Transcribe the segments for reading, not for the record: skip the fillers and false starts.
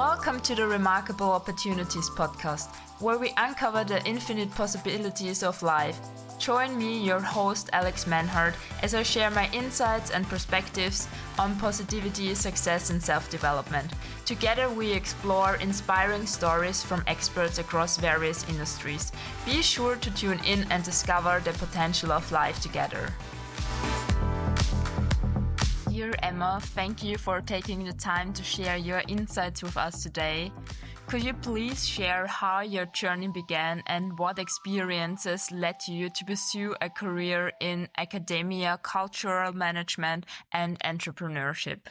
Welcome to the Remarkable Opportunities podcast, where we uncover the infinite possibilities of life. Join me, your host Alex Manhart, as I share my insights and perspectives on positivity, success, and self-development. Together we explore inspiring stories from experts across various industries. Be sure to tune in and discover the potential of life together. Dear Emma, thank you for taking the time to share your insights with us today. Could you please share how your journey began and what experiences led you to pursue a career in academia, cultural management, and entrepreneurship?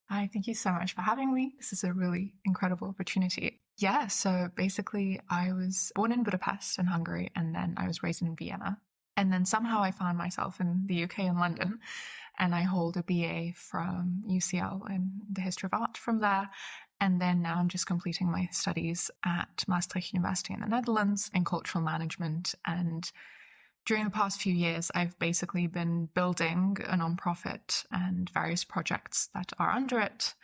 Hi, thank you so much for having me. This is a really incredible opportunity. Yeah, so basically I was born in Budapest in Hungary, and then I was raised in Vienna. And then somehow I found myself in the UK in London, and I hold a BA from UCL in the history of art from there. And then now I'm just completing my studies at Maastricht University in the Netherlands in cultural management. And during the past few years, I've basically been building a nonprofit and various projects that are under it.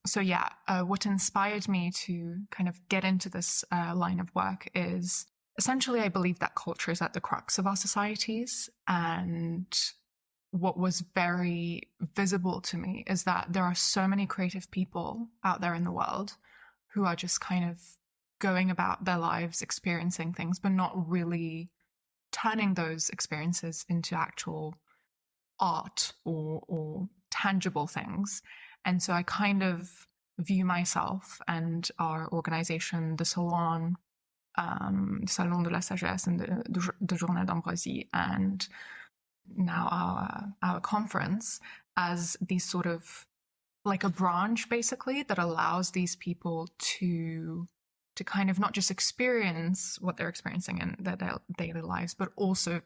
So yeah, what inspired me to kind of get into this line of work is essentially I believe that culture is at the crux of our societies. And what was very visible to me is that there are so many creative people out there in the world who are just kind of going about their lives, experiencing things, but not really turning those experiences into actual art or tangible things. And so I kind of view myself and our organization, the Salon, Salon de la Sagesse and the Journée d'Ambroisie, and now our conference, as these sort of like a branch basically that allows these people to kind of not just experience what they're experiencing in their daily lives, but also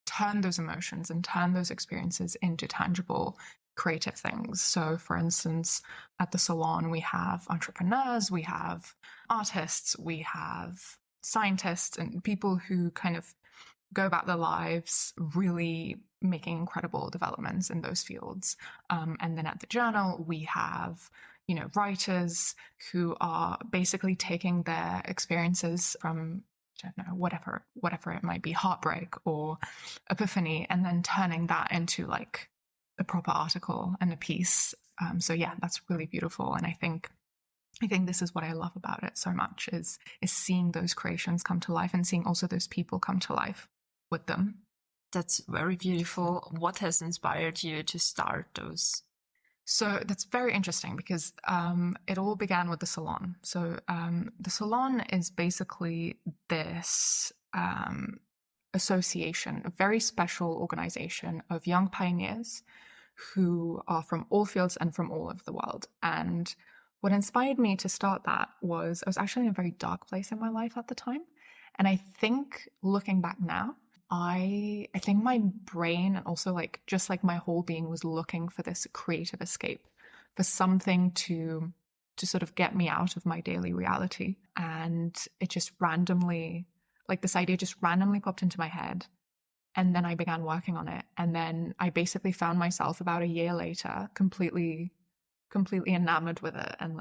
turn those emotions and turn those experiences into tangible creative things. So for instance, at the Salon, we have entrepreneurs, we have artists, we have scientists, and people who kind of go about their lives really making incredible developments in those fields. And then at the journal, we have, writers who are basically taking their experiences from, I don't know, whatever it might be, heartbreak or epiphany, and then turning that into like a proper article and a piece. So yeah, that's really beautiful. And I think this is what I love about it so much is seeing those creations come to life and seeing also those people come to life with them. That's very beautiful. What has inspired you to start those? So that's very interesting because it all began with the Salon. So the Salon is basically this association, a very special organization of young pioneers who are from all fields and from all over the world. And what inspired me to start that was I was actually in a very dark place in my life at the time. And I think looking back now, I think my brain and also just my whole being was looking for this creative escape, for something to sort of get me out of my daily reality. And it just randomly, this idea just randomly popped into my head. And then I began working on it. And then I basically found myself about a year later, completely enamored with it and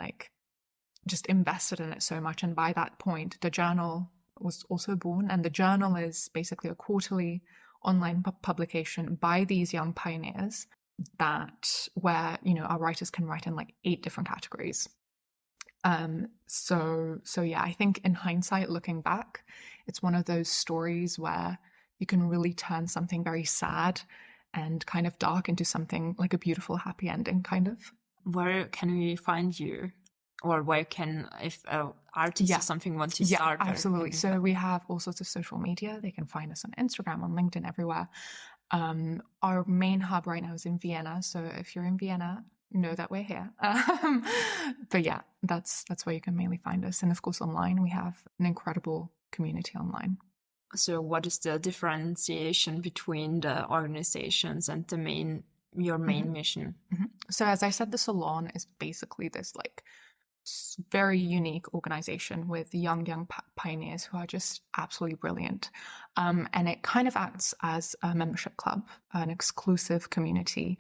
just invested in it so much. And by that point, the journal was also born, and the journal is basically a quarterly online publication by these young pioneers where our writers can write in 8 different categories. So yeah, I think in hindsight, looking back, it's one of those stories where you can really turn something very sad and kind of dark into something like a beautiful happy ending kind of. Where can we find you? Or where can, if artists or something want to start? Yeah, absolutely. So we have all sorts of social media. They can find us on Instagram, on LinkedIn, everywhere. Our main hub right now is in Vienna. So if you're in Vienna, know that we're here. But yeah, that's where you can mainly find us. And of course, online, we have an incredible community online. So what is the differentiation between the organizations and your main mission? Mm-hmm. So as I said, the Salon is basically this very unique organization with young pioneers who are just absolutely brilliant. And it kind of acts as a membership club, an exclusive community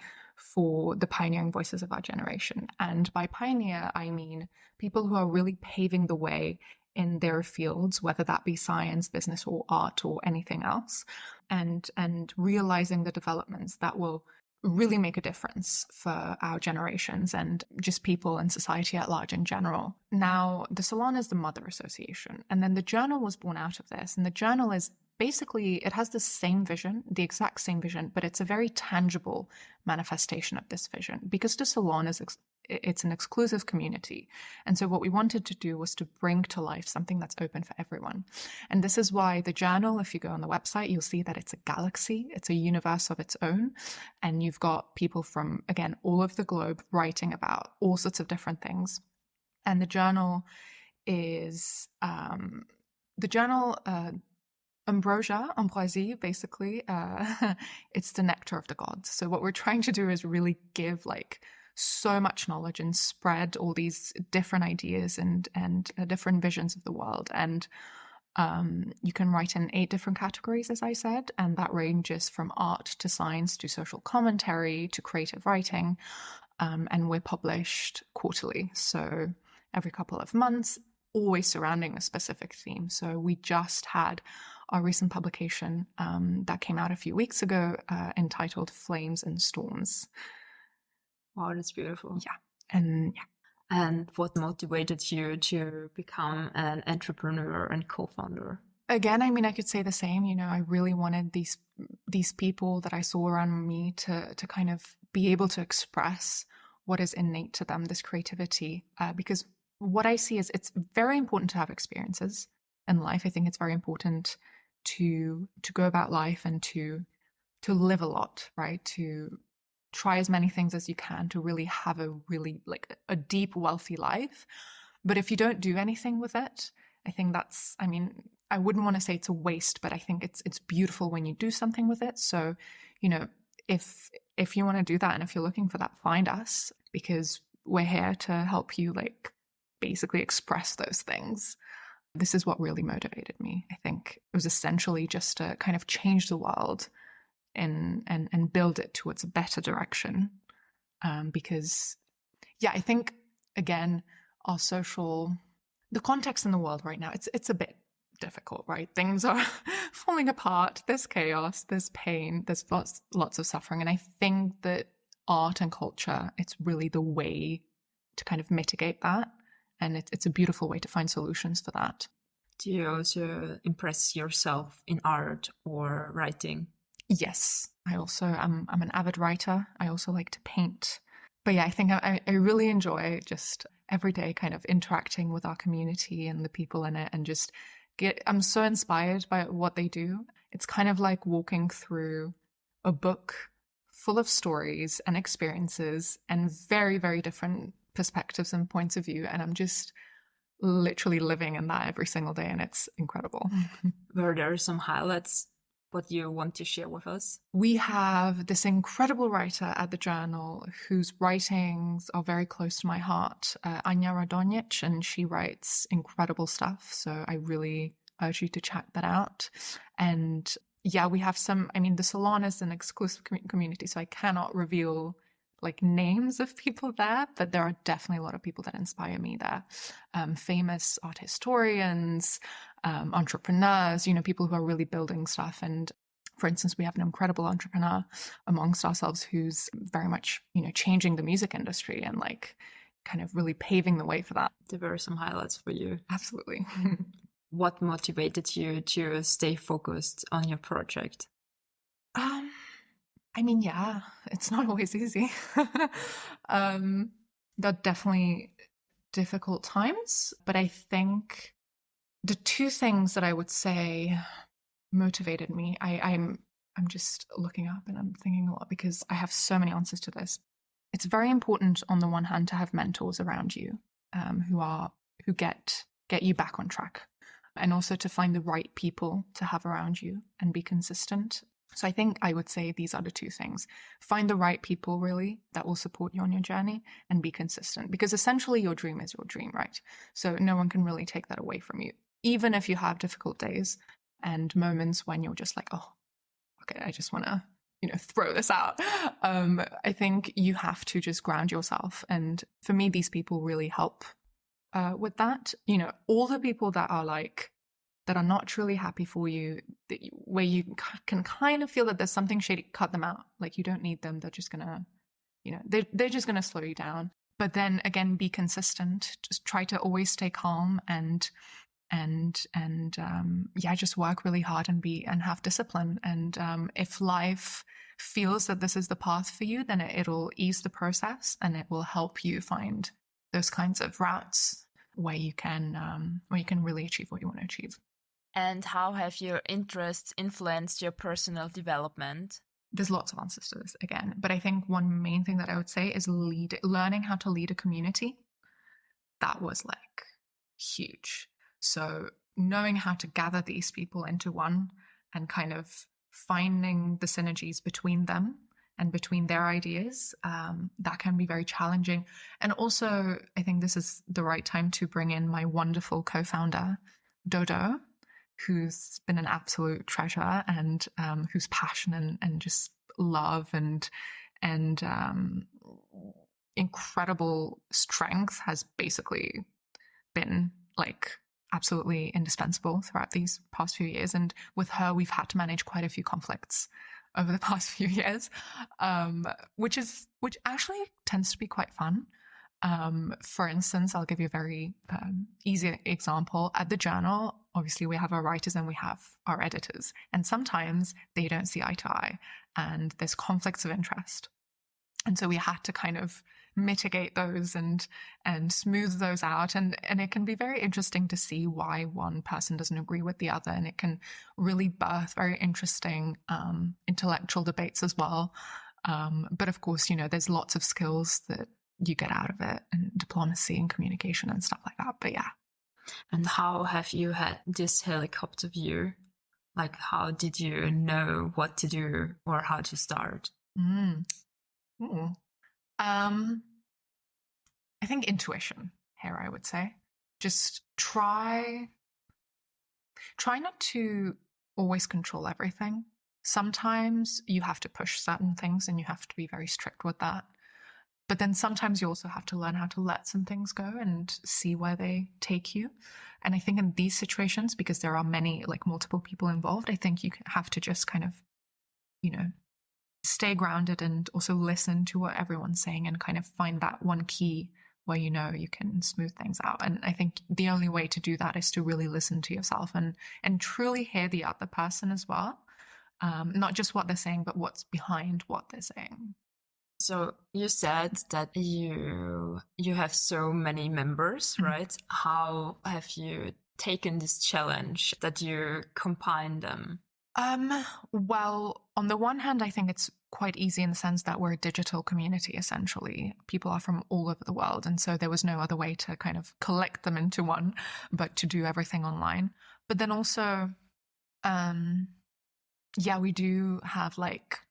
for the pioneering voices of our generation. And by pioneer, I mean people who are really paving the way in their fields, whether that be science, business, or art, or anything else, and realizing the developments that will really make a difference for our generations and just people and society at large in general. Now, the Salon is the mother association, and then the journal was born out of this. And the journal is basically, it has the same vision, the exact same vision, but it's a very tangible manifestation of this vision, because the Salon is it's an exclusive community. And so what we wanted to do was to bring to life something that's open for everyone. And this is why the journal, if you go on the website, you'll see that it's a galaxy, it's a universe of its own. And you've got people from, again, all over the globe writing about all sorts of different things. And the journal is, ambroisie, basically, it's the nectar of the gods. So what we're trying to do is really give so much knowledge and spread all these different ideas and different visions of the world. And you can write in 8 different categories, as I said, and that ranges from art to science to social commentary to creative writing. And we're published quarterly, so every couple of months, always surrounding a specific theme. So we just had our recent publication that came out a few weeks ago entitled Flames and Storms. Wow, that's beautiful. Yeah. And what motivated you to become an entrepreneur and co-founder? Again, I mean, I could say the same. I really wanted these people that I saw around me to kind of be able to express what is innate to them, this creativity. Because what I see is it's very important to have experiences in life. I think it's very important to go about life and to live a lot, right? To try as many things as you can to really have a really a deep, wealthy life. But if you don't do anything with it, I think I wouldn't want to say it's a waste, but I think it's beautiful when you do something with it. So, if you want to do that and if you're looking for that, find us, because we're here to help you basically express those things. This is what really motivated me. I think it was essentially just to kind of change the world and build it towards a better direction. Because, I think, again, the context in the world right now, it's a bit difficult, right? Things are falling apart. There's chaos, there's pain, there's lots of suffering. And I think that art and culture, it's really the way to kind of mitigate that. And it's a beautiful way to find solutions for that. Do you also impress yourself in art or writing? Yes, I'm an avid writer. I also like to paint. But I think I really enjoy just every day kind of interacting with our community and the people in it, and just I'm so inspired by what they do. It's kind of like walking through a book full of stories and experiences and very, very different perspectives and points of view. And I'm just literally living in that every single day, and it's incredible. Were there some highlights what you want to share with us? We have this incredible writer at the journal whose writings are very close to my heart, Anya Radonjic, and she writes incredible stuff. So I really urge you to check that out. And we have the Salon is an exclusive community, so I cannot reveal names of people there, but there are definitely a lot of people that inspire me there. Famous art historians, entrepreneurs, people who are really building stuff. And for instance, we have an incredible entrepreneur amongst ourselves who's very much, changing the music industry and kind of really paving the way for that. There were some highlights for you. Absolutely. What motivated you to stay focused on your project? It's not always easy. There are definitely difficult times, but I think the 2 things that I would say motivated me, I'm just looking up and I'm thinking a lot because I have so many answers to this. It's very important on the one hand to have mentors around you who get you back on track, and also to find the right people to have around you and be consistent. So I think I would say these are the 2 things. Find the right people really that will support you on your journey, and be consistent, because essentially your dream is your dream, right? So no one can really take that away from you. Even if you have difficult days and moments when you're just oh, okay, I just want to throw this out. I think you have to just ground yourself. And for me, these people really help with that. All the people that are not truly happy for you, where you can kind of feel that there's something shady, cut them out. Like, you don't need them. They're just gonna, they're just gonna slow you down. But then again, be consistent. Just try to always stay calm and just work really hard and have discipline. And if life feels that this is the path for you, then it'll ease the process and it will help you find those kinds of routes where you can really achieve what you want to achieve. And how have your interests influenced your personal development? There's lots of answers to this again, but I think one main thing that I would say is learning how to lead a community. That was like huge. So knowing how to gather these people into one and kind of finding the synergies between them and between their ideas, that can be very challenging. And also, I think this is the right time to bring in my wonderful co-founder, Dodo, who's been an absolute treasure and whose passion and just love and incredible strength has basically been like absolutely indispensable throughout these past few years. And with her, we've had to manage quite a few conflicts over the past few years, which actually tends to be quite fun. For instance, I'll give you a very easy example. At the journal, obviously we have our writers and we have our editors, and sometimes they don't see eye to eye and there's conflicts of interest. And so we had to kind of mitigate those and smooth those out. And it can be very interesting to see why one person doesn't agree with the other. And it can really birth very interesting intellectual debates as well. But of course, there's lots of skills that you get out of it, and diplomacy and communication and stuff like that. But yeah. And how have you had this helicopter view? Like, how did you know what to do or how to start? I think intuition here, I would say. Just try not to always control everything. Sometimes you have to push certain things and you have to be very strict with that. But then sometimes you also have to learn how to let some things go and see where they take you. And I think in these situations, because there are multiple people involved, I think you have to just kind of, stay grounded and also listen to what everyone's saying and kind of find that one key where you can smooth things out. And I think the only way to do that is to really listen to yourself and truly hear the other person as well. Not just what they're saying, but what's behind what they're saying. So you said that you have so many members, right? How have you taken this challenge that you combine them? Well, on the one hand, I think it's quite easy in the sense that we're a digital community, essentially. People are from all over the world. And so there was no other way to kind of collect them into one, but to do everything online. But then also, we do have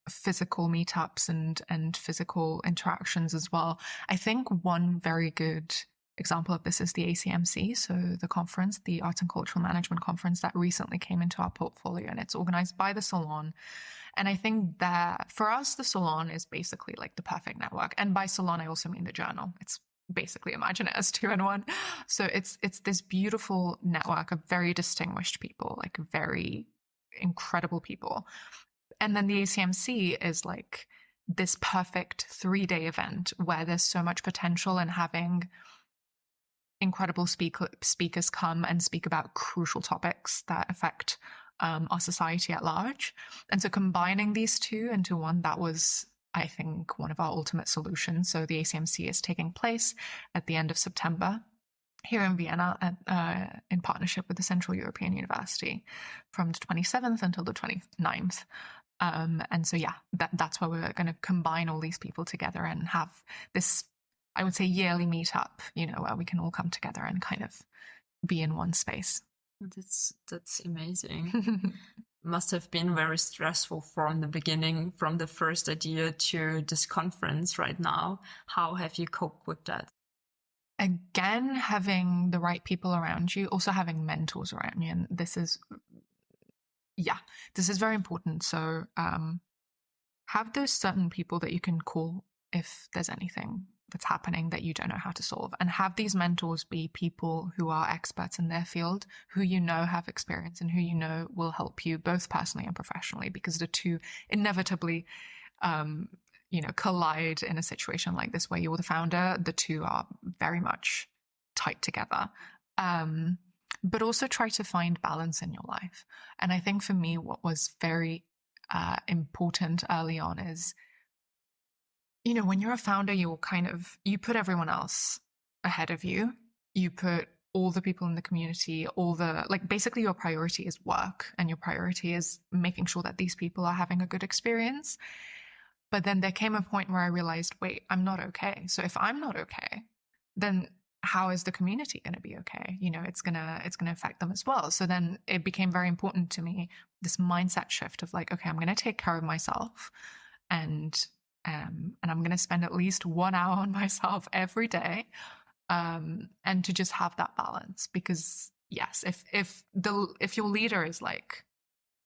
physical meetups and physical interactions as well. I think one very good example of this is the ACMC, so the conference, the Arts and Cultural Management Conference that recently came into our portfolio, and it's organized by the Salon. And I think that for us, the Salon is basically the perfect network. And by Salon, I also mean the journal. It's basically imagine it as two in one. So it's this beautiful network of very distinguished people, very incredible people. And then the ACMC is this perfect 3-day event where there's so much potential in having incredible speakers come and speak about crucial topics that affect our society at large. And so combining these two into one, that was, I think, one of our ultimate solutions. So the ACMC is taking place at the end of September here in Vienna in partnership with the Central European University from the 27th until the 29th. And so, that's where we're going to combine all these people together and have this, I would say, yearly meetup, where we can all come together and kind of be in one space. That's amazing. Must have been very stressful from the beginning, from the first idea to this conference right now. How have you coped with that? Again, having the right people around you, also having mentors around you. And this is very important. So have those certain people that you can call if there's anything that's happening that you don't know how to solve. And have these mentors be people who are experts in their field, who you know have experience and who you know will help you both personally and professionally, because the two inevitably collide in a situation like this where you're the founder. The two are very much tight together. But also try to find balance in your life. And I think for me, what was very important early on is, when you're a founder, you put everyone else ahead of you. You put all the people in the community, basically your priority is work, and your priority is making sure that these people are having a good experience. But then there came a point where I realized, wait, I'm not okay. So if I'm not okay, then how is the community going to be okay? It's going to affect them as well. So then it became very important to me, this mindset shift of like, okay, I'm going to take care of myself, and I'm going to spend at least 1 hour on myself every day, and to just have that balance. Because yes, if your leader is like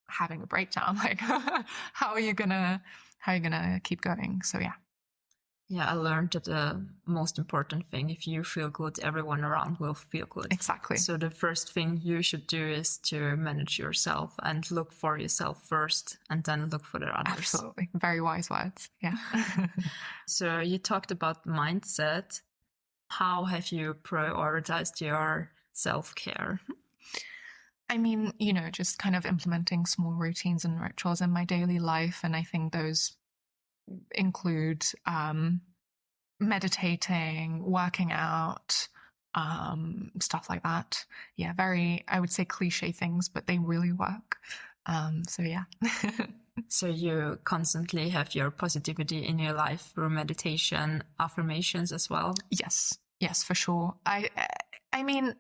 having a breakdown, like how are you gonna keep going? So yeah, I learned that the most important thing, if you feel good, everyone around will feel good. Exactly. So the first thing you should do is to manage yourself and look for yourself first, and then look for the others. Absolutely. Very wise words. Yeah. So you talked about mindset. How have you prioritized your self-care? I mean, just kind of implementing small routines and rituals in my daily life. And I think those include meditating, working out, stuff like that. Yeah, very, I would say, cliche things, but they really work. So yeah. So you constantly have your positivity in your life through meditation, affirmations as well? Yes, for sure. I mean,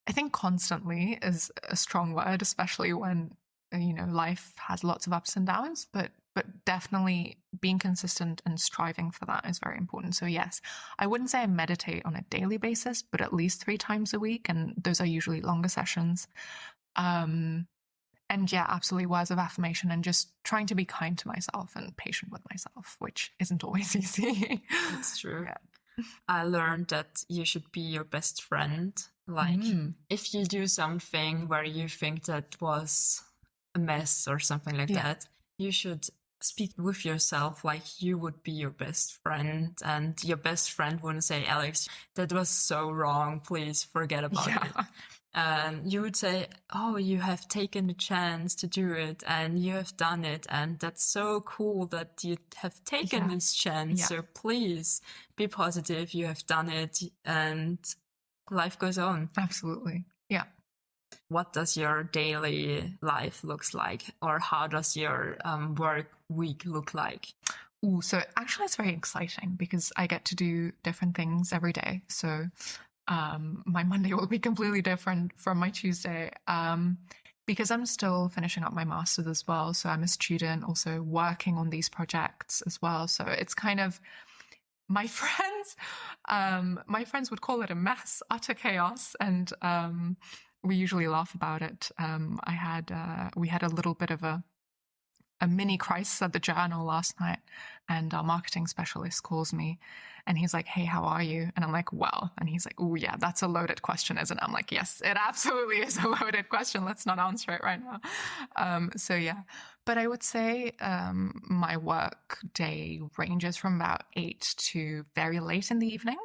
I think constantly is a strong word, especially when, life has lots of ups and downs, but definitely being consistent and striving for that is very important. So yes, I wouldn't say I meditate on a daily basis, but at least 3 times a week. And those are usually longer sessions. And yeah, absolutely words of affirmation, and just trying to be kind to myself and patient with myself, which isn't always easy. That's true. Yeah. I learned that you should be your best friend. Like if you do something where you think that was a mess or something like that, you should speak with yourself like you would be your best friend, and your best friend wouldn't say, Alex, that was so wrong, please forget about it. And you would say, oh, you have taken the chance to do it and you have done it, and that's so cool that you have taken this chance. So please be positive, you have done it, and life goes on. Absolutely. Yeah. What does your daily life looks like, or how does your work week look like? So actually it's very exciting because I get to do different things every day. So my Monday will be completely different from my Tuesday, because I'm still finishing up my master's as well. So I'm a student also working on these projects as well. So it's kind of, my friends would call it a mess, utter chaos. And we usually laugh about it. We had a little bit of a mini crisis at the journal last night, and our marketing specialist calls me and he's like, hey, how are you? And I'm like, well, and he's like, oh yeah, that's a loaded question, isn't it? I'm like, yes, it absolutely is a loaded question. Let's not answer it right now. So yeah, but I would say my work day ranges from about 8 to very late in the evening,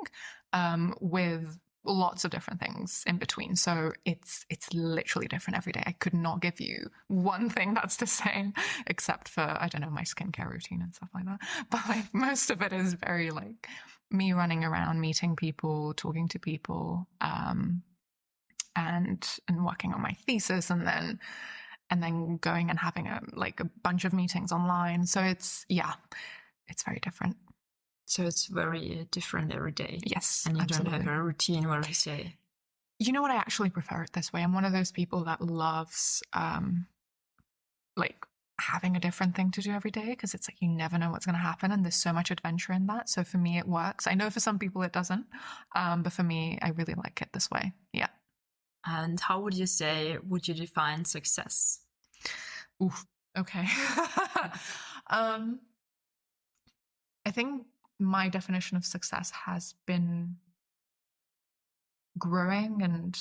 with lots of different things in between. So it's literally different every day. I could not give you one thing that's the same, except for, I don't know, my skincare routine and stuff like that. But like most of it is very like me running around, meeting people, talking to people, and working on my thesis, and then going and having a bunch of meetings online. So it's very different. So it's very different every day. Yes, and you absolutely. Don't have a routine where you say, you know what, I actually prefer it this way. I'm one of those people that loves having a different thing to do every day, because it's like you never know what's going to happen, and there's so much adventure in that. So for me it works. I know for some people it doesn't, but for me I really like it this way. Yeah. And how would you define success? Oof, okay. I think my definition of success has been growing, and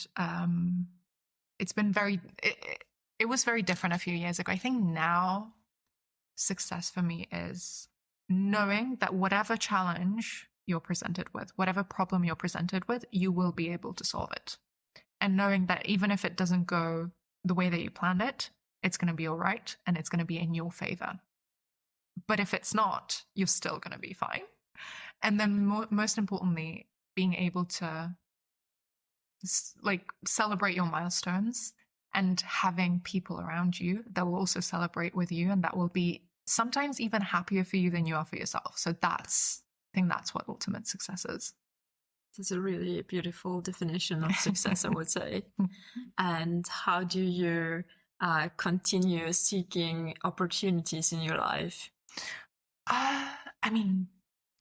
it's been it was very different a few years ago. I think now success for me is knowing that whatever challenge you're presented with, whatever problem you're presented with, you will be able to solve it. And knowing that even if it doesn't go the way that you planned it, it's going to be all right and it's going to be in your favor. But if it's not, you're still going to be fine. And then most importantly, being able to celebrate your milestones and having people around you that will also celebrate with you and that will be sometimes even happier for you than you are for yourself. So I think that's what ultimate success is. It's a really beautiful definition of success, I would say. And how do you continue seeking opportunities in your life? I mean,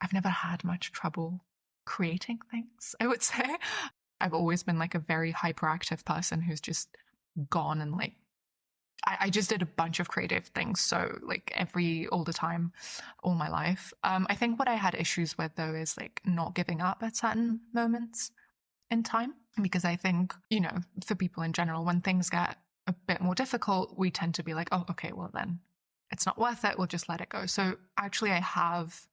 I've never had much trouble creating things, I would say. I've always been like a very hyperactive person who's just gone and like, I just did a bunch of creative things. So like all the time, all my life. I think what I had issues with though is like not giving up at certain moments in time, because I think, for people in general, when things get a bit more difficult, we tend to be like, oh, okay, well then it's not worth it. We'll just let it go. So actually I have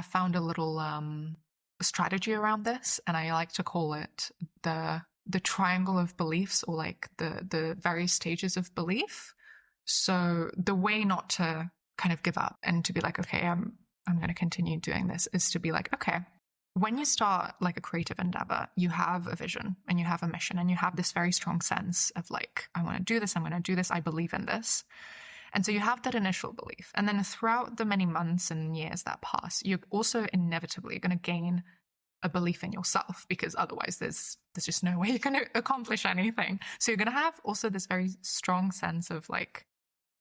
found a little strategy around this, and I like to call it the triangle of beliefs, or like the various stages of belief. So the way not to kind of give up and to be like, okay, I'm going to continue doing this, is to be like, okay, when you start like a creative endeavor, you have a vision and you have a mission and you have this very strong sense of like, I want to do this, I'm going to do this, I believe in this. And so you have that initial belief. And then throughout the many months and years that pass, you're also inevitably going to gain a belief in yourself, because otherwise there's just no way you're going to accomplish anything. So you're going to have also this very strong sense of like,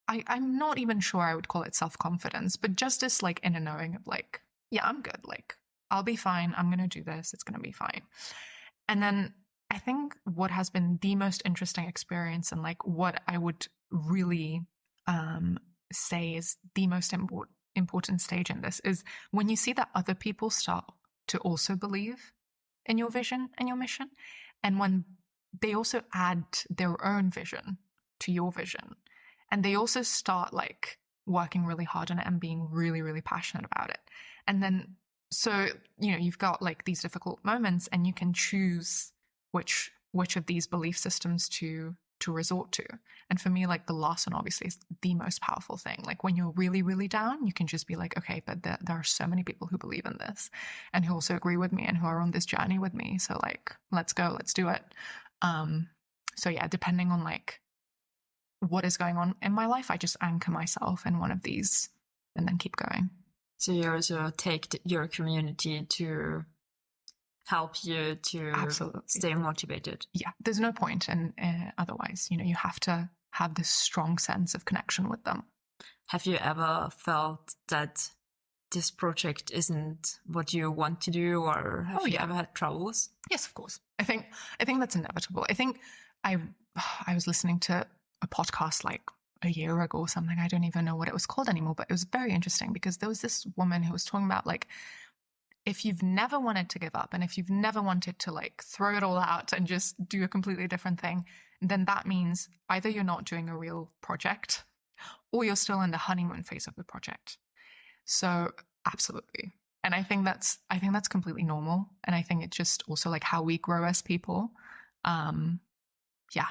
I'm not even sure I would call it self-confidence, but just this like inner knowing of like, yeah, I'm good. Like, I'll be fine. I'm going to do this. It's going to be fine. And then I think what has been the most interesting experience, and like what I would really say is the most important stage in this, is when you see that other people start to also believe in your vision and your mission, and when they also add their own vision to your vision, and they also start like working really hard on it and being really, really passionate about it. And then so you've got like these difficult moments, and you can choose which of these belief systems to resort to. And for me, like the last one obviously is the most powerful thing. Like when you're really, really down, you can just be like, okay, but there are so many people who believe in this and who also agree with me and who are on this journey with me. So like, let's go, let's do it. So yeah, depending on like what is going on in my life, I just anchor myself in one of these and then keep going. So you also take your community to help you to Absolutely stay motivated. Yeah, there's no point, and otherwise, you have to have this strong sense of connection with them. Have you ever felt that this project isn't what you want to do, or have you ever had troubles? Yes, of course. I think that's inevitable. I think I was listening to a podcast like a year ago or something. I don't even know what it was called anymore, but it was very interesting because there was this woman who was talking about like, if you've never wanted to give up and if you've never wanted to like throw it all out and just do a completely different thing, then that means either you're not doing a real project or you're still in the honeymoon phase of the project. So absolutely. And I think that's completely normal. And I think it's just also like how we grow as people. Yeah.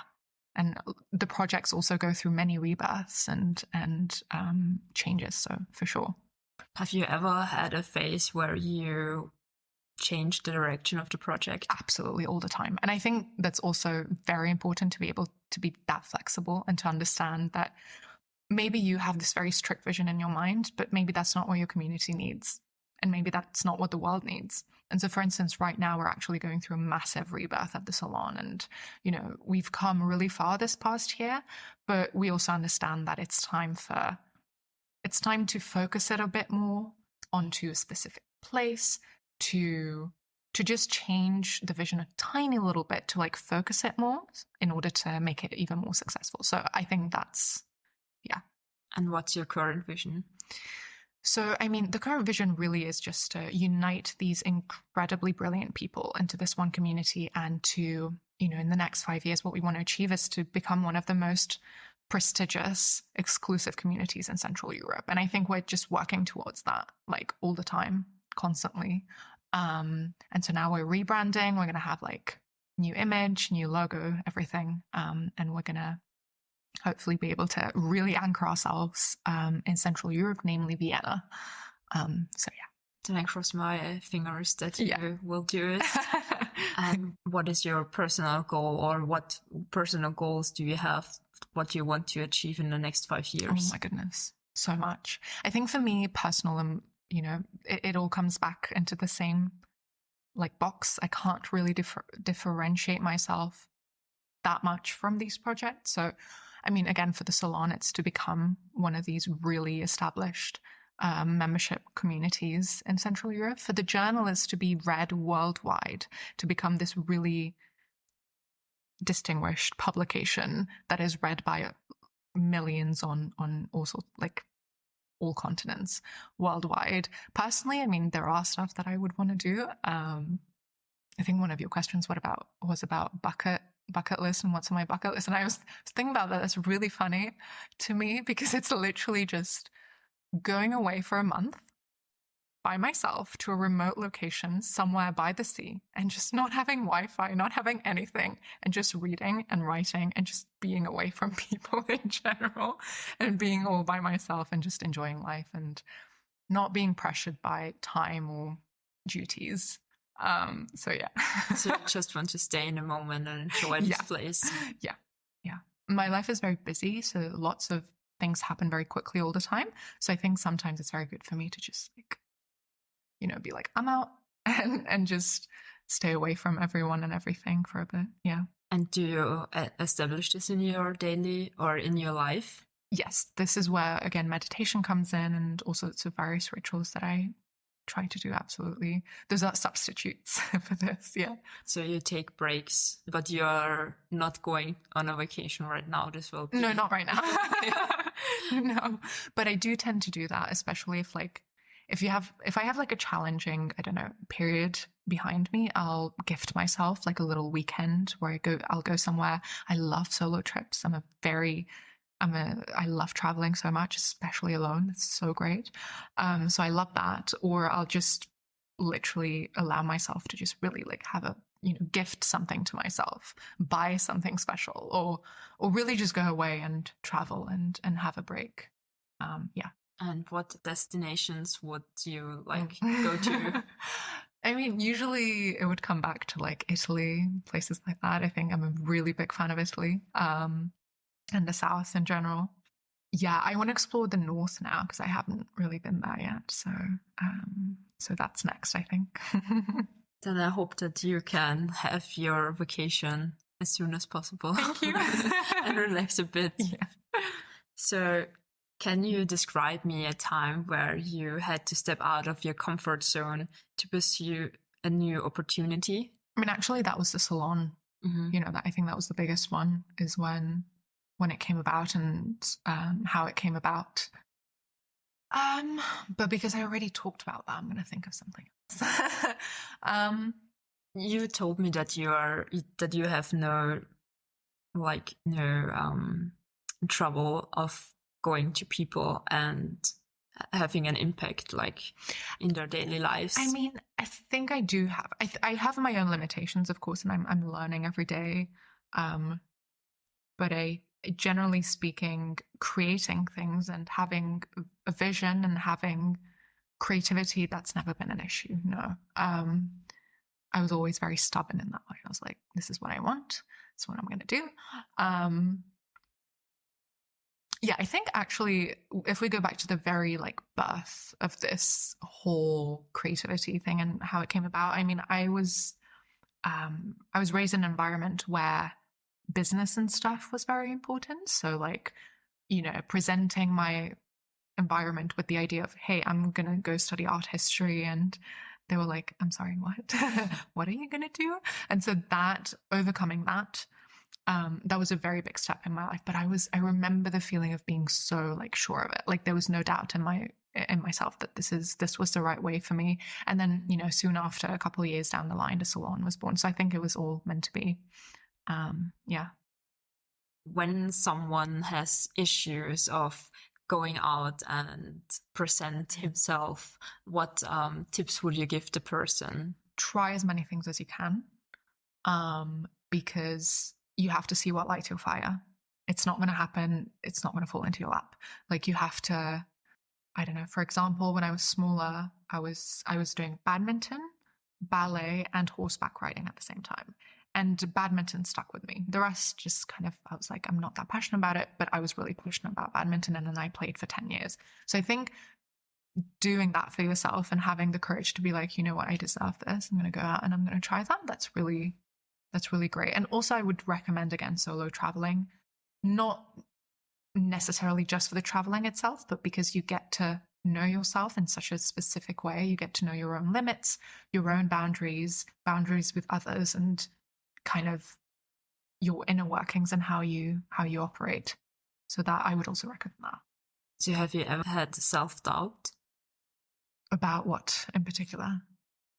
And the projects also go through many rebirths and changes. So for sure. Have you ever had a phase where you changed the direction of the project? Absolutely, all the time. And I think that's also very important to be able to be that flexible and to understand that maybe you have this very strict vision in your mind, but maybe that's not what your community needs. And maybe that's not what the world needs. And so, for instance, right now we're actually going through a massive rebirth at the Salon. And, we've come really far this past year, but we also understand that it's time to focus it a bit more onto a specific place, to just change the vision a tiny little bit, to like focus it more in order to make it even more successful. So I think that's, yeah. And what's your current vision? So, I mean, the current vision really is just to unite these incredibly brilliant people into this one community and to, in the next 5 years, what we want to achieve is to become one of the most prestigious, exclusive communities in Central Europe. And I think we're just working towards that, like all the time, constantly. And so now we're rebranding. We're going to have like new image, new logo, everything. And we're going to hopefully be able to really anchor ourselves in Central Europe, namely Vienna. So yeah. Then I cross my fingers that you will do it. And what is your personal goal, or what personal goals do you have, what you want to achieve in the next 5 years? Oh my goodness, so much. I think for me, personal, it all comes back into the same like box. I can't really differentiate myself that much from these projects. So, I mean, again, for the Salon, it's to become one of these really established membership communities in Central Europe. For the journal, is to be read worldwide, to become this really distinguished publication that is read by millions on all sorts, like all continents worldwide. Personally, I mean, there are stuff that I would want to do. I think one of your questions was about bucket list and what's on my bucket list. And I was thinking about that. That's really funny to me because it's literally just going away for a month by myself to a remote location somewhere by the sea and just not having Wi-Fi, not having anything, and just reading and writing and just being away from people in general and being all by myself and just enjoying life and not being pressured by time or duties. So yeah. So you just want to stay in the moment and enjoy this place. Yeah. My life is very busy, so lots of things happen very quickly all the time. So I think sometimes it's very good for me to just like, be like, I'm out and just stay away from everyone and everything for a bit. Yeah. And do you establish this in your daily or in your life? Yes. This is where, again, meditation comes in and all sorts of various rituals that I try to do. Absolutely. Those are substitutes for this. Yeah. So you take breaks, but you're not going on a vacation right now. This will be... No, not right now. No, but I do tend to do that, especially if I have like a challenging, I don't know, period behind me, I'll gift myself like a little weekend where I'll go somewhere. I love solo trips. I love traveling so much, especially alone. It's so great. So I love that. Or I'll just literally allow myself to just really like have gift something to myself, buy something special, or really just go away and travel and have a break. Yeah. And what destinations would you like go to? I mean, usually it would come back to like Italy, places like that. I think I'm a really big fan of Italy. And the South in general. Yeah, I want to explore the North now because I haven't really been there yet. So that's next, I think. Then I hope that you can have your vacation as soon as possible. Thank you. And relax a bit. Yeah. So can you describe me a time where you had to step out of your comfort zone to pursue a new opportunity? I mean, actually, that was the Salon. Mm-hmm. I think that was the biggest one, is when it came about and how it came about. But because I already talked about that, I'm going to think of something else. You told me that you have no trouble of going to people and having an impact like in their daily lives. I mean, I think I do have. I have my own limitations, of course, and I'm learning every day. But generally speaking, creating things and having a vision and having creativity, that's never been an issue. No. I was always very stubborn in that way. I was like, this is what I want. This is what I'm going to do. Yeah, I think actually, if we go back to the very birth of this whole creativity thing and how it came about, I mean, I was raised in an environment where business and stuff was very important. So presenting my environment with the idea of, hey, I'm going to go study art history. And they were like, I'm sorry, what? What are you going to do? And so overcoming that was a very big step in my life. But I remember the feeling of being so sure of it. There was no doubt in my in myself that this was the right way for me. And then, you know, soon after, a couple of years down the line, the Salon was born. So I think it was all meant to be. Yeah. When someone has issues of going out and present himself, what tips would you give the person? Try as many things as you can, because you have to see what lights your fire. It's not going to happen. It's not going to fall into your lap. Like, you have to, I don't know, for example, when I was smaller, I was doing badminton, ballet, and horseback riding at the same time. And badminton stuck with me. The rest just kind of, I was like, I'm not that passionate about it, but I was really passionate about badminton, and then I played for 10 years. So I think doing that for yourself and having the courage to be like, you know what, I deserve this. I'm going to go out and I'm going to try that. That's really great. And also, I would recommend, again, solo traveling, not necessarily just for the traveling itself, but because you get to know yourself in such a specific way. You get to know your own limits, your own boundaries with others, and kind of your inner workings and how you operate. So that I would also recommend that. So have you ever had self-doubt? About what in particular?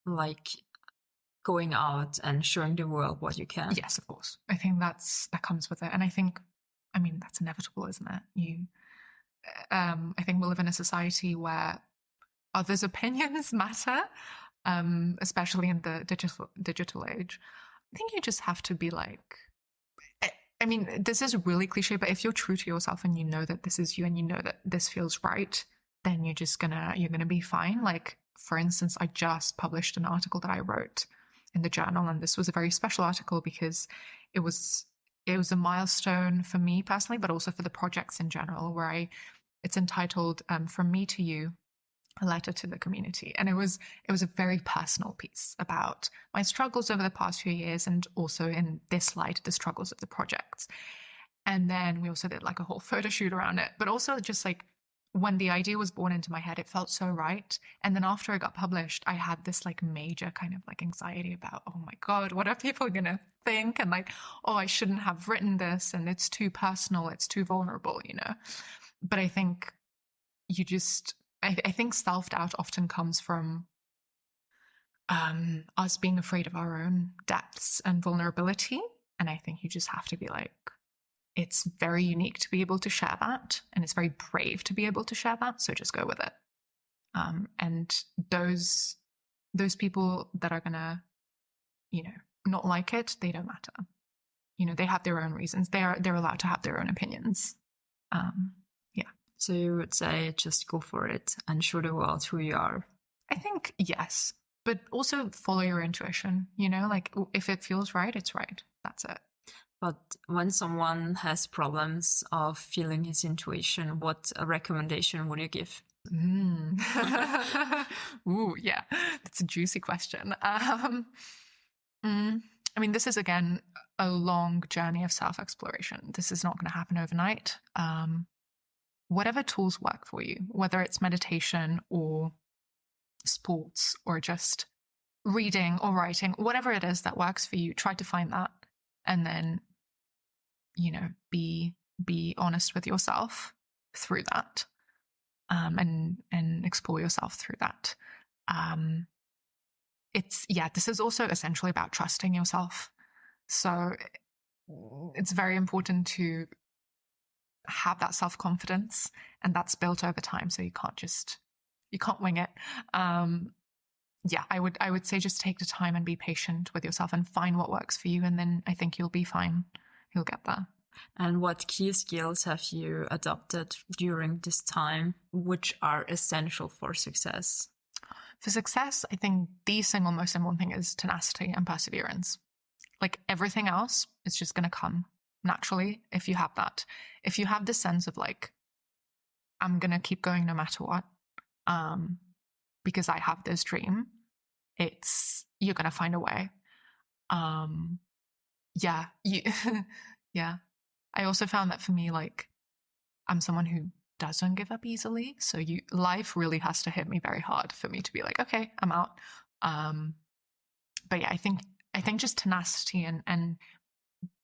Like going out and showing the world what you can? Yes, of course. I think that comes with it. And I think, I mean, that's inevitable, isn't it? I think we live in a society where others' opinions matter, especially in the digital age. I think you just have to be like, I mean, this is really cliche, but if you're true to yourself and you know that this is you and you know that this feels right, then you're gonna be fine. Like, for instance, I just published an article that I wrote in the journal, and this was a very special article because it was a milestone for me personally, but also for the projects in general, where it's entitled From Me to You, a letter to the community. And it was a very personal piece about my struggles over the past few years, and also in this light, the struggles of the projects. And then we also did like a whole photo shoot around it, but also just like when the idea was born into my head, it felt so right. And then after it got published, I had this like major kind of like anxiety about, oh my God, what are people going to think? And like, oh, I shouldn't have written this, and it's too personal, it's too vulnerable, you know? But I think I think self-doubt often comes from us being afraid of our own depths and vulnerability. And I think you just have to be like, it's very unique to be able to share that, and it's very brave to be able to share that. So just go with it. And those people that are gonna, you know, not like it, they don't matter. You know, they have their own reasons. They're allowed to have their own opinions. Yeah. So you would say just go for it and show the world who you are. I think yes, but also follow your intuition. You know, like if it feels right, it's right. That's it. But when someone has problems of feeling his intuition, what recommendation would you give? Ooh, yeah, that's a juicy question. I mean, this is, again, a long journey of self-exploration. This is not going to happen overnight. Whatever tools work for you, whether it's meditation or sports or just reading or writing, whatever it is that works for you, try to find that. And then, you know, be honest with yourself through that, and explore yourself through that. This is also essentially about trusting yourself. So it's very important to have that self-confidence, and that's built over time. So you can't wing it. I would say just take the time and be patient with yourself and find what works for you. And then I think you'll be fine. You'll get there. And what key skills have you adopted during this time, which are essential for success? For success, I think the single most important thing is tenacity and perseverance. Like everything else is just going to come naturally if you have that. If you have this sense of like, I'm going to keep going no matter what, because I have this dream, you're going to find a way. Yeah. I also found that for me, like, I'm someone who doesn't give up easily. So life really has to hit me very hard for me to be like, okay, I'm out. But yeah, I think just tenacity and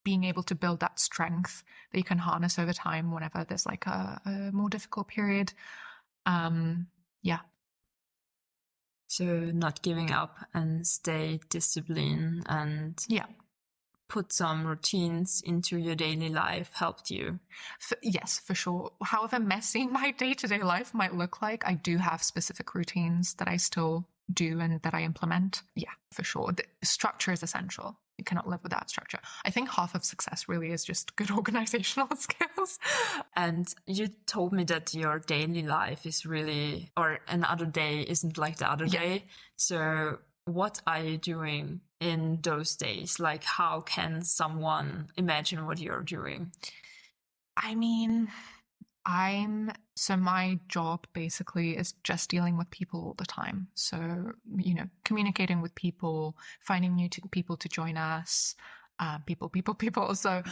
being able to build that strength that you can harness over time whenever there's like a more difficult period. Yeah. So not giving up and stay disciplined and Yeah. put some routines into your daily life helped you. Yes, for sure. However messy my day-to-day life might look like, I do have specific routines that I still do and that I implement. Yeah, for sure. The structure is essential. You cannot live without structure. I think half of success really is just good organizational skills. And you told me that your daily life is really, or another day isn't like the other day. So what are you doing in those days? Like, how can someone imagine what you're doing? I mean, my job basically is just dealing with people all the time. So, communicating with people, finding new people to join us, people. So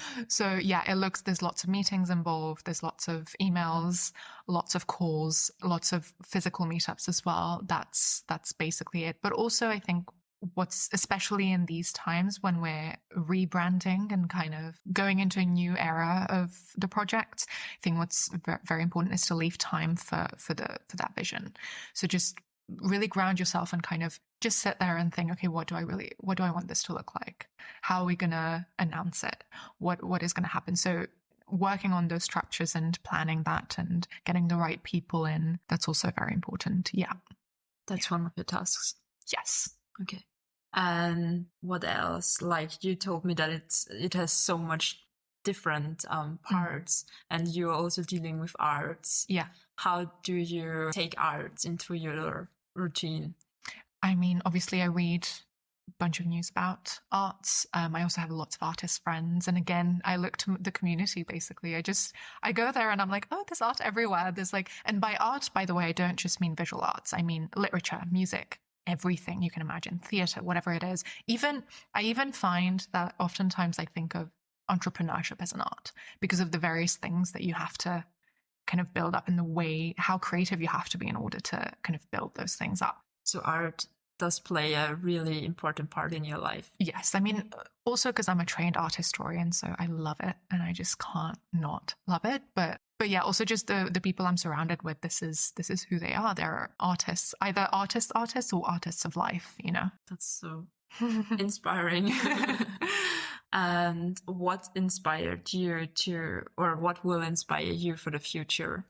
yeah, there's lots of meetings involved. There's lots of emails, lots of calls, lots of physical meetups as well. That's basically it. But also I think what's especially in these times when we're rebranding and kind of going into a new era of the project, I think what's very important is to leave time for that vision. So just really ground yourself and kind of just sit there and think, okay, what do I want this to look like? How are we going to announce it? What is going to happen? So working on those structures and planning that and getting the right people in, that's also very important. Yeah. That's one of your tasks. Yes. Okay. And what else? Like you told me that it has so much different parts, and you're also dealing with arts. Yeah. How do you take arts into your routine? I mean, obviously I read a bunch of news about arts. I also have lots of artist friends. And again, I look to the community, basically. I go there and I'm like, oh, there's art everywhere. There's and by art, by the way, I don't just mean visual arts. I mean literature, music, everything you can imagine, theater, whatever it is. I even find that oftentimes I think of entrepreneurship as an art because of the various things that you have to kind of build up in the way, how creative you have to be in order to kind of build those things up. So art does play a really important part in your life. Yes. I mean, also because I'm a trained art historian, so I love it and I just can't not love it. But yeah, also just the people I'm surrounded with, this is who they are. They're artists, either artists or artists of life, That's so inspiring. And what inspired you or what will inspire you for the future?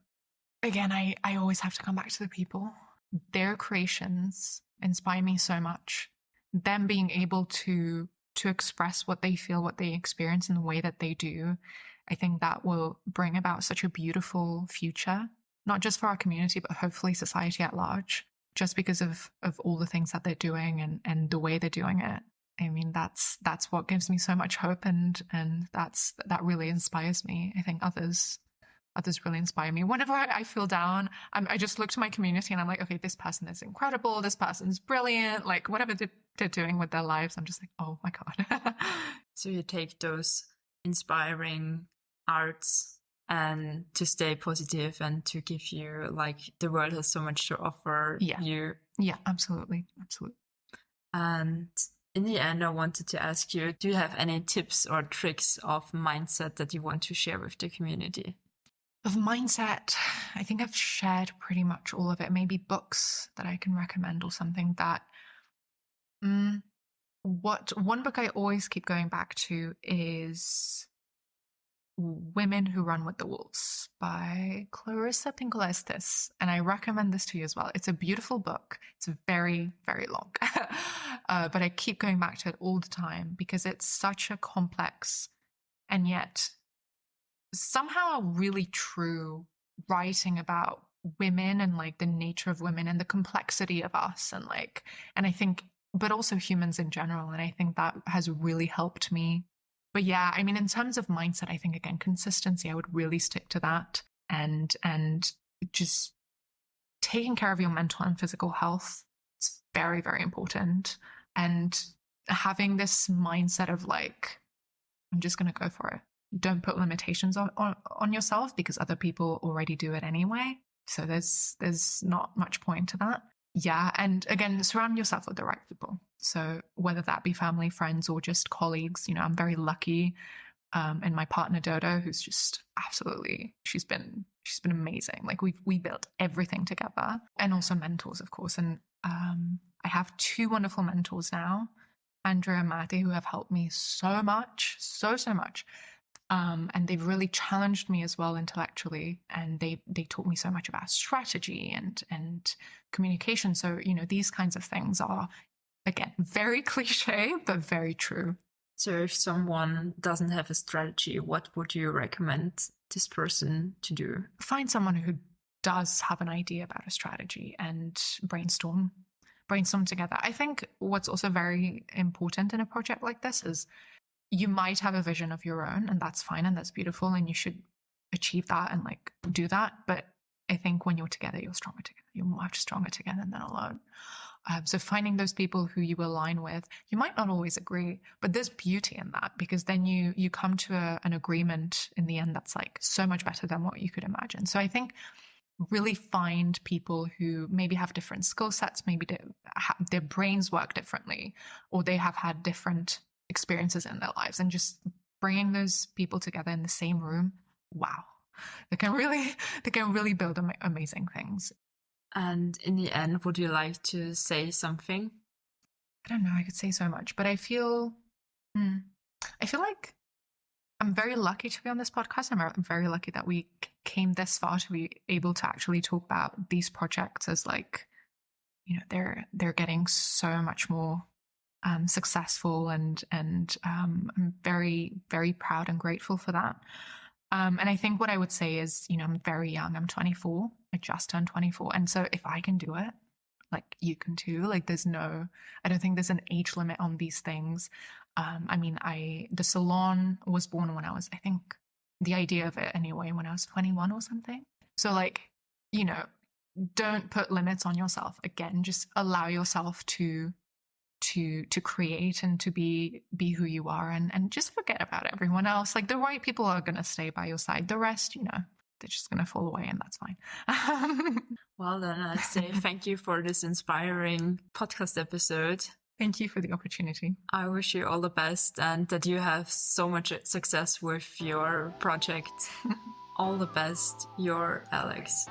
Again, I always have to come back to the people. Their creations inspire me so much. Them being able to express what they feel, what they experience in the way that they do, I think that will bring about such a beautiful future, not just for our community, but hopefully society at large, just because of all the things that they're doing and the way they're doing it. I mean, that's what gives me so much hope, and that really inspires me. I think others really inspire me. Whenever I feel down, I just look to my community and I'm like, okay, this person is incredible. This person's brilliant. Like whatever they're doing with their lives, I'm just like, oh my God. So you take those inspiring arts and to stay positive and to give you, like, the world has so much to offer you. Yeah, absolutely. Absolutely. And in the end, I wanted to ask you, do you have any tips or tricks of mindset that you want to share with the community? Of mindset, I think I've shared pretty much all of it. Maybe books that I can recommend or something that... One book I always keep going back to is Women Who Run with the Wolves by Clarissa Pinkola Estes. And I recommend this to you as well. It's a beautiful book. It's very, very long. But I keep going back to it all the time because it's such a complex and yet somehow really true writing about women and like the nature of women and the complexity of us and I think, but also humans in general. And I think that has really helped me. But yeah, I mean, in terms of mindset, I think again, consistency, I would really stick to that and just taking care of your mental and physical health. It's very, very important. And having this mindset of like, I'm just going to go for it. Don't put limitations on yourself because other people already do it anyway. So there's not much point to that. Yeah. And again, surround yourself with the right people. So whether that be family, friends, or just colleagues, I'm very lucky. and my partner Dodo, who's just absolutely, she's been amazing. Like we built everything together, and also mentors, of course. And I have two wonderful mentors now, Andrea and Maddie, who have helped me so much, so much. And they've really challenged me as well intellectually, and they taught me so much about strategy and communication. So, you know, these kinds of things are, again, very cliche, but very true. So if someone doesn't have a strategy, what would you recommend this person to do? Find someone who does have an idea about a strategy and brainstorm together. I think what's also very important in a project like this is you might have a vision of your own, and that's fine and that's beautiful, and you should achieve that and like do that. But I think when you're together, you're stronger together. You're much stronger together than alone. So finding those people who you align with, you might not always agree, but there's beauty in that, because then you come to an agreement in the end that's like so much better than what you could imagine. So I think really find people who maybe have different skill sets, maybe their brains work differently, or they have had different experiences in their lives, and just bringing those people together in the same room, wow, they can really build amazing things. And in the end, would you like to say something? I don't know, I could say so much, but I feel like I'm very lucky to be on this podcast. I'm very lucky that we came this far to be able to actually talk about these projects as, like, you know, they're getting so much more successful, and I'm very, very proud and grateful for that. And I think what I would say is, you know, I'm very young. I'm 24. I just turned 24. And so if I can do it, like, you can too. Like, I don't think there's an age limit on these things. I mean, the Salon was born when I was, I think, the idea of it anyway, when I was 21 or something. So, like, you know, don't put limits on yourself. Again, just allow yourself to create and to be who you are, and just forget about everyone else. Like, the right people are going to stay by your side. The rest, you know, they're just going to fall away, and that's fine. Well, then I say thank you for this inspiring podcast episode. Thank you for the opportunity. I wish you all the best, and that you have so much success with your project. All the best, your Alex.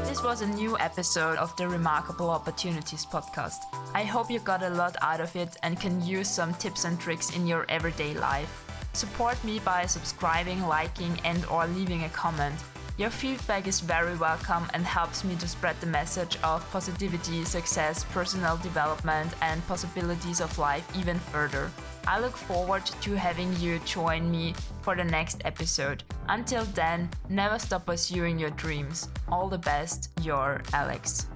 This was a new episode of the Remarkable Opportunities podcast. I hope you got a lot out of it and can use some tips and tricks in your everyday life. Support me by subscribing, liking, and/or leaving a comment. Your feedback is very welcome and helps me to spread the message of positivity, success, personal development, and possibilities of life even further. I look forward to having you join me for the next episode. Until then, never stop pursuing your dreams. All the best, your Alex.